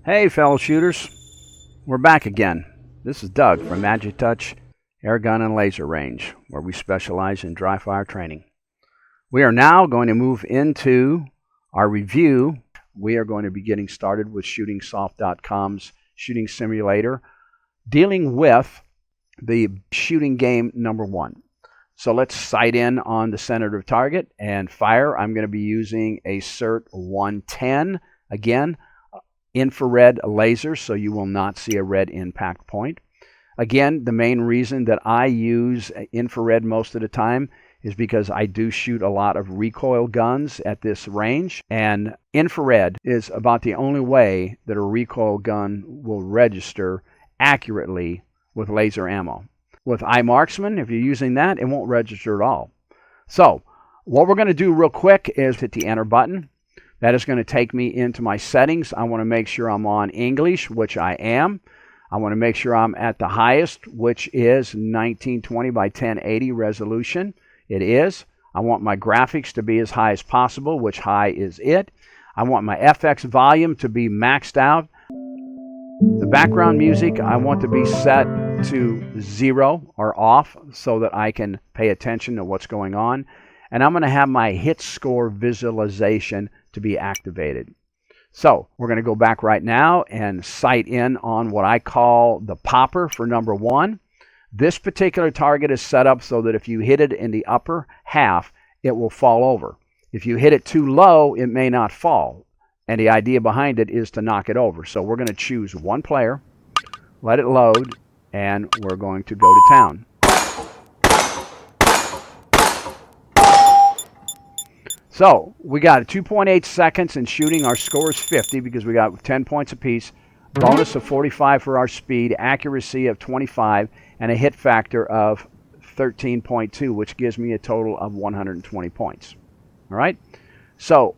Hey fellow shooters, we're back again. This is Doug from Magic Touch Air Gun and Laser Range, where we specialize in dry fire training. We are now going to move into our review. We are going to be getting started with ShootingSoft.com's shooting simulator, dealing with the shooting game number 1. So let's sight in on the center of target and fire. I'm going to be using a CERT 110. Again, infrared laser, so you will not see a red impact point. Again, the main reason that I use infrared most of the time is because I do shoot a lot of recoil guns at this range, and infrared is about the only way that a recoil gun will register accurately with laser ammo. With iMarksman, if you're using that, it won't register at all. So what we're going to do real quick is hit the enter button. That is going to take me into my settings. I want to make sure I'm on English, which I am. I want to make sure I'm at the highest, which is 1920 by 1080 resolution. It is. I want my graphics to be as high as possible, which high is it. I want my FX volume to be maxed out. The background music I want to be set to 0 or off so that I can pay attention to what's going on. And I'm going to have my hit score visualization to be activated. So we're going to go back right now and sight in on what I call the popper for number 1. This particular target is set up so that if you hit it in the upper half, it will fall over. If you hit it too low, it may not fall. And the idea behind it is to knock it over. So we're going to choose one player, let it load, and we're going to go to town. So we got 2.8 seconds in shooting. Our score is 50 because we got 10 points apiece. Bonus of 45 for our speed, accuracy of 25, and a hit factor of 13.2, which gives me a total of 120 points. All right? So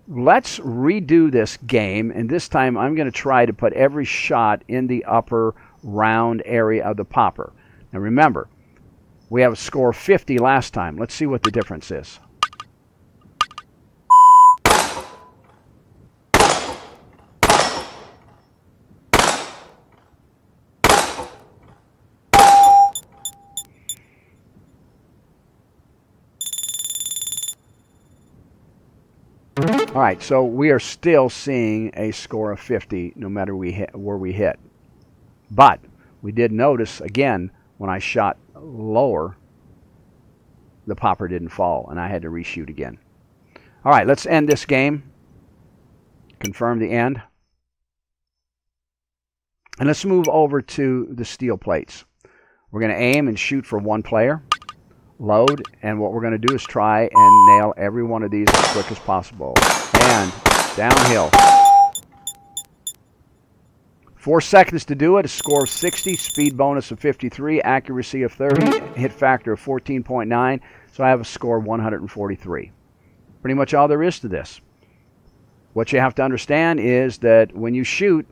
let's redo this game, and this time I'm going to try to put every shot in the upper round area of the popper. Now remember, we have a score of 50 last time. Let's see what the difference is. All right, so we are still seeing a score of 50 no matter where we hit. But we did notice, again, when I shot lower, the popper didn't fall, and I had to reshoot again. All right, let's end this game. Confirm the end. And let's move over to the steel plates. We're going to aim and shoot for one player. Load, and what we're going to do is try and nail every one of these as quick as possible. And downhill. 4 seconds to do it, a score of 60, speed bonus of 53, accuracy of 30, hit factor of 14.9, so I have a score of 143. Pretty much all there is to this. What you have to understand is that when you shoot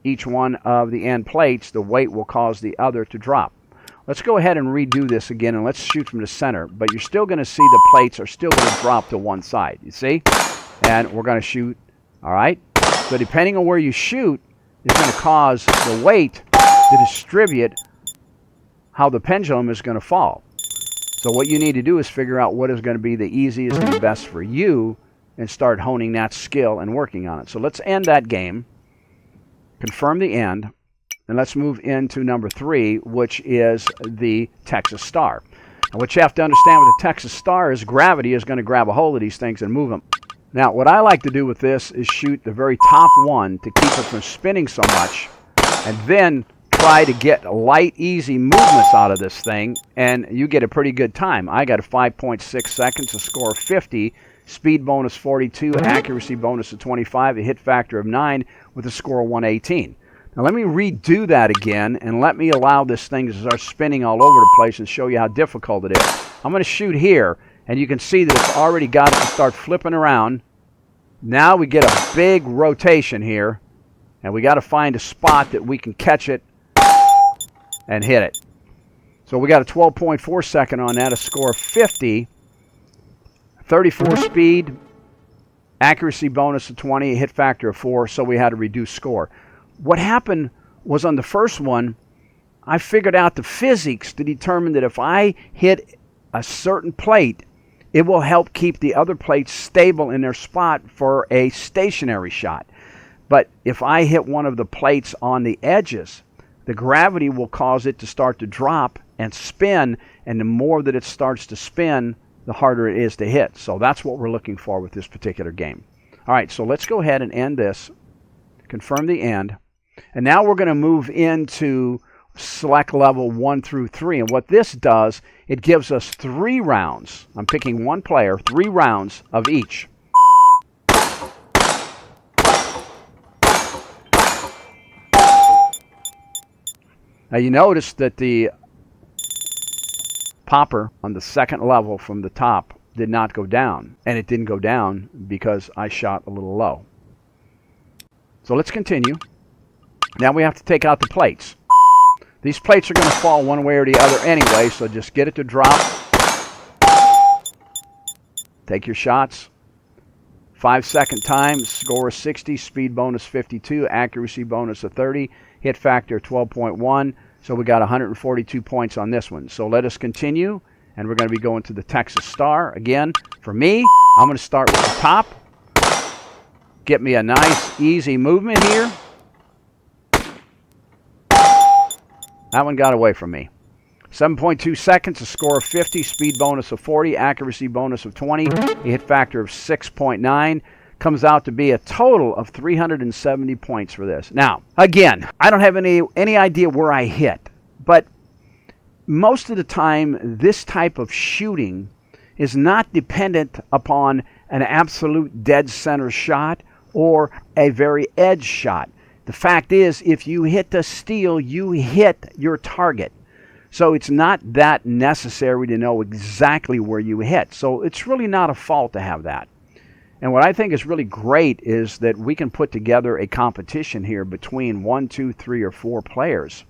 each one of the end plates, the weight will cause the other to drop. Let's go ahead and redo this again, and let's shoot from the center. But you're still going to see the plates are still going to drop to one side. You see? And we're going to shoot. All right? So depending on where you shoot is going to cause the weight to distribute how the pendulum is going to fall. So what you need to do is figure out what is going to be the easiest and the best for you and start honing that skill and working on it. So let's end that game, confirm the end, and let's move into number 3, which is the Texas Star. And what you have to understand with the Texas Star is gravity is going to grab a hold of these things and move them. Now, what I like to do with this is shoot the very top one to keep it from spinning so much, and then try to get light, easy movements out of this thing, and you get a pretty good time. I got a 5.6 seconds, a score of 50, speed bonus 42, accuracy bonus of 25, a hit factor of 9 with a score of 118. Now let me redo that again, and let me allow this thing to start spinning all over the place and show you how difficult it is. I'm going to shoot here, and you can see that it's already got it to start flipping around. Now we get a big rotation here, and we got to find a spot that we can catch it and hit it. So we got a 12.4 second on that, a score of 50, 34 speed, accuracy bonus of 20, a hit factor of 4, so we had a reduced score. What happened was on the first one, I figured out the physics to determine that if I hit a certain plate, it will help keep the other plates stable in their spot for a stationary shot. But if I hit one of the plates on the edges, the gravity will cause it to start to drop and spin, and the more that it starts to spin, the harder it is to hit. So that's what we're looking for with this particular game. All right, so let's go ahead and end this, confirm the end, and now we're going to move into select level 1 through 3. And what this does, it gives us 3 rounds. I'm picking one player, 3 rounds of each. Now you notice that the popper on the second level from the top did not go down. And it didn't go down because I shot a little low. So let's continue. Now we have to take out the plates. These plates are going to fall one way or the other anyway, so just get it to drop. Take your shots. 5-second time, score 60, speed bonus 52, accuracy bonus of 30, hit factor 12.1. So we got 142 points on this one. So let us continue, and we're going to be going to the Texas Star. Again, for me, I'm going to start with the top. Get me a nice, easy movement here. That one got away from me. 7.2 seconds, a score of 50, speed bonus of 40, accuracy bonus of 20, a hit factor of 6.9. Comes out to be a total of 370 points for this. Now, again, I don't have any idea where I hit, but most of the time, this type of shooting is not dependent upon an absolute dead center shot or a very edge shot. The fact is, if you hit the steel, you hit your target. So it's not that necessary to know exactly where you hit. So it's really not a fault to have that. And what I think is really great is that we can put together a competition here between 1, 2, 3, or 4 players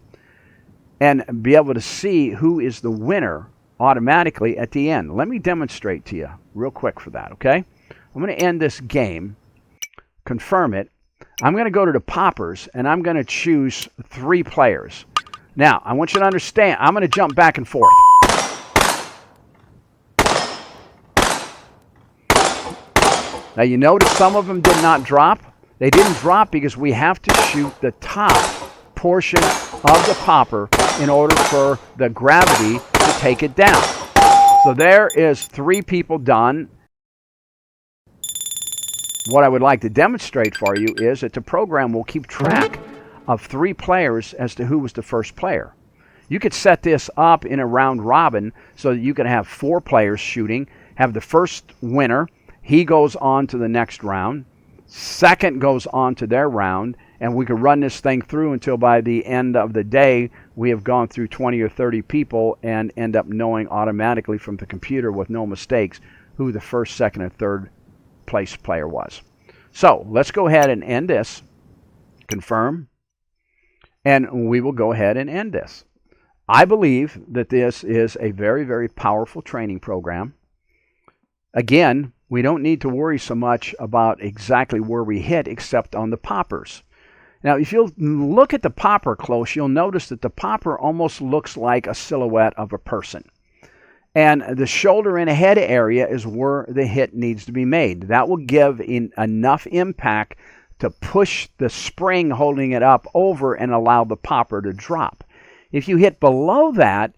and be able to see who is the winner automatically at the end. Let me demonstrate to you real quick for that, okay? I'm going to end this game, confirm it. I'm going to go to the poppers, and I'm going to choose 3 players. Now, I want you to understand, I'm going to jump back and forth. Now, you notice some of them did not drop. They didn't drop because we have to shoot the top portion of the popper in order for the gravity to take it down. So there is 3 people done. What I would like to demonstrate for you is that the program will keep track of 3 players as to who was the first player. You could set this up in a round robin so that you can have 4 players shooting, have the first winner. He goes on to the next round. Second goes on to their round, and we can run this thing through until by the end of the day we have gone through 20 or 30 people and end up knowing automatically from the computer with no mistakes who the first, second, and third place player was. So let's go ahead and end this, confirm, and we will go ahead and end this. I believe that this is a very, very powerful training program. Again, we don't need to worry so much about exactly where we hit except on the poppers. Now, if you look at the popper close, you'll notice that the popper almost looks like a silhouette of a person. And the shoulder and head area is where the hit needs to be made. That will give enough impact to push the spring holding it up over and allow the popper to drop. If you hit below that,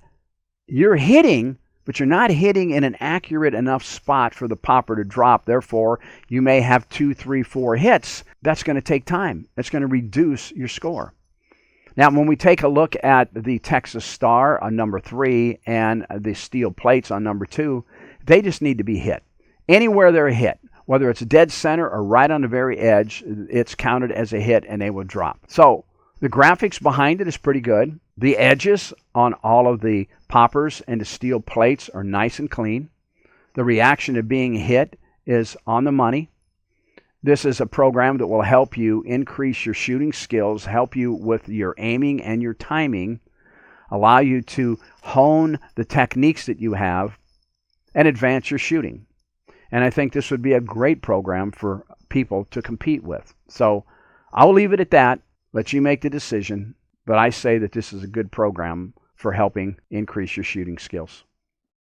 you're hitting, but you're not hitting in an accurate enough spot for the popper to drop. Therefore, you may have 2, 3, 4 hits. That's going to take time. That's going to reduce your score. Now, when we take a look at the Texas Star on number 3 and the steel plates on number 2, they just need to be hit. Anywhere they're hit, whether it's dead center or right on the very edge, it's counted as a hit and they will drop. So the graphics behind it is pretty good. The edges on all of the poppers and the steel plates are nice and clean. The reaction to being hit is on the money. This is a program that will help you increase your shooting skills, help you with your aiming and your timing, allow you to hone the techniques that you have, and advance your shooting. And I think this would be a great program for people to compete with. So I'll leave it at that, let you make the decision, but I say that this is a good program for helping increase your shooting skills.